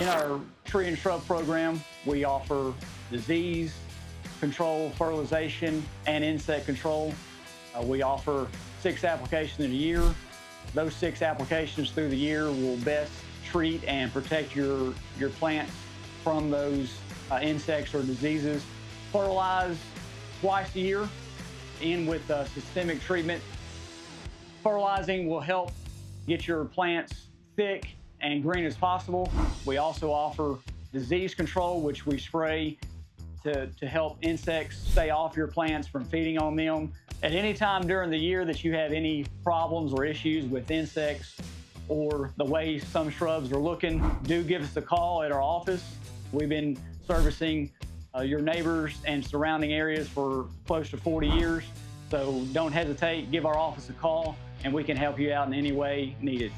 In our tree and shrub program, we offer disease control, fertilization, and insect control. We offer 6 applications in a year. Those 6 applications through the year will best treat and protect your plants from those insects or diseases. Fertilize twice a year, in with systemic treatment. Fertilizing will help get your plants thick and green as possible. We also offer disease control, which we spray to help insects stay off your plants from feeding on them. At any time during the year that you have any problems or issues with insects or the way some shrubs are looking, do give us a call at our office. We've been servicing your neighbors and surrounding areas for close to 40 years. So don't hesitate, give our office a call, and we can help you out in any way needed.